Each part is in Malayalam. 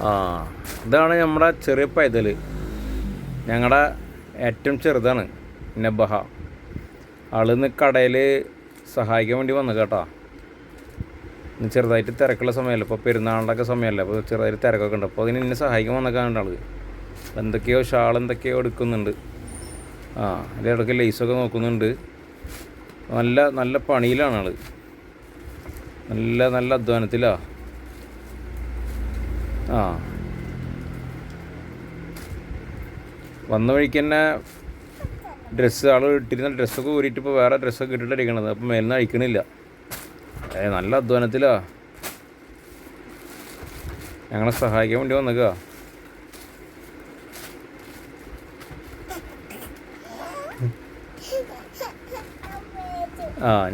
ആ ഇതാണ് നമ്മുടെ ചെറിയ പൈതൽ. ഞങ്ങളുടെ ഏറ്റവും ചെറുതാണ് നബഹ. ആളിന്ന് കടയിൽ സഹായിക്കാൻ വേണ്ടി വന്നു കേട്ടോ. ഇന്ന് ചെറുതായിട്ട് തിരക്കുള്ള സമയമല്ല, ഇപ്പോൾ പെരുന്നാളിൻ്റെയൊക്കെ സമയമല്ല, അപ്പോൾ ചെറുതായിട്ട് തിരക്കൊക്കെ ഉണ്ട്. അപ്പോൾ അതിന് എന്നെ സഹായിക്കാൻ വന്നേക്കാണ്ട് ആൾ എന്തൊക്കെയോ ഷാൾ എന്തൊക്കെയോ എടുക്കുന്നുണ്ട്. അതിൻ്റെ ഇടയ്ക്ക് ലേസൊക്കെ നോക്കുന്നുണ്ട്. നല്ല നല്ല പണിയിലാണ് ആൾ, നല്ല നല്ല അധ്വാനത്തിലാണ്. വന്ന വഴിക്ക് തന്നെ ഡ്രസ്സ് ആൾ ഇട്ടിരുന്ന ഡ്രസ്സൊക്കെ ഊരിയിട്ട് ഇപ്പോൾ വേറെ ഡ്രസ്സൊക്കെ ഇട്ടിട്ട് അടിക്കണത്. അപ്പം മേലിന്ന് അഴിക്കണില്ല. നല്ല അധ്വാനത്തിലാണ്. ഞങ്ങളെ സഹായിക്കാൻ വേണ്ടി വന്നേക്കുക.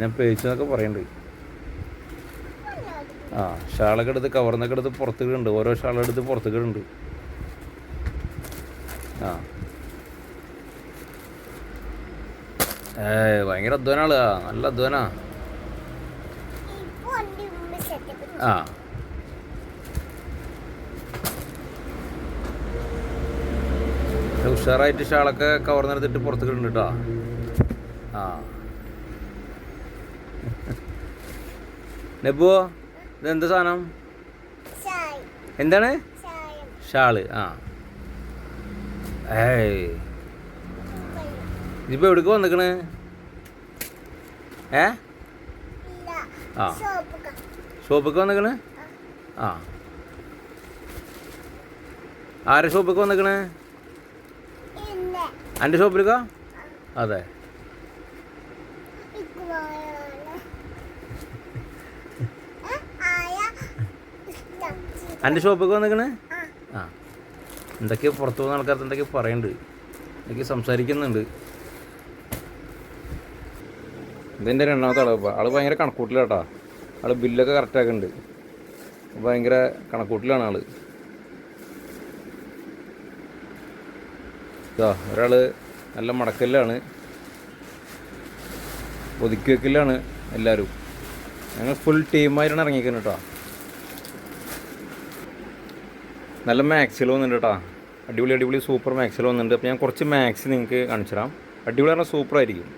ഞാൻ പേച്ചെന്നൊക്കെ പറയുന്നുണ്ട്. ഷാളൊക്കെ എടുത്ത് കവർന്നൊക്കെ എടുത്ത് പുറത്തേക്കിടുന്നുണ്ട്. ഓരോ ഷാളെടുത്ത് പുറത്തേക്കിടുന്നുണ്ട്. ഭയങ്കര അധ്വാനാള്. നല്ല അധ്വാനാ. ഉഷാറായിട്ട് ഷാളൊക്കെ കവർന്നെടുത്തിട്ട് പുറത്തേക്കിടുന്നുണ്ട് കേട്ടോ. നെബുവോ, ഇതെന്താ സാധനം? എന്താണ്? ഷാള്. ഇതിപ്പോൾ എവിടേക്ക് വന്നിക്കണ്? ഷോപ്പിക്ക് വന്നിക്കണ്. ആരെ ഷോപ്പിക്ക് വന്നിക്കണ്? എൻ്റെ ഷോപ്പിലേക്കാ? അതെ. എൻ്റെ ഷോപ്പിലേക്ക് വന്നിക്കണ്. എന്തൊക്കെയോ പുറത്തു പോകുന്ന ആൾക്കാർക്ക് എന്തൊക്കെയോ പറയുന്നുണ്ട്, എന്തൊക്കെയോ സംസാരിക്കുന്നുണ്ട്. ഇതെൻ്റെ രണ്ടാമത്തെ ആള്. ആൾ ഭയങ്കര കണക്കൂട്ടിലാട്ടോ. ആൾ ബില്ലൊക്കെ കറക്റ്റാക്കുന്നുണ്ട്. ഭയങ്കര കണക്കൂട്ടിലാണ് ആൾ. ഒരാൾ നല്ല മടക്കല്ലാണ്, ഒതുക്കി വെക്കലാണ് എല്ലാവരും. ഞങ്ങൾ ഫുൾ ടീമായിട്ടാണ് ഇറങ്ങിക്കുന്നത് കേട്ടോ. നല്ല മാക്സിൽ വന്നിട്ടുണ്ട് കേട്ടോ. അടിപൊളി അടിപൊളി സൂപ്പർ മാക്സിൽ വന്നിട്ടുണ്ട്. അപ്പോൾ ഞാൻ കുറച്ച് മാക്സ് നിങ്ങൾക്ക് കാണിച്ചു തരാം. അടിപൊളി പറഞ്ഞാൽ സൂപ്പറായിരിക്കും.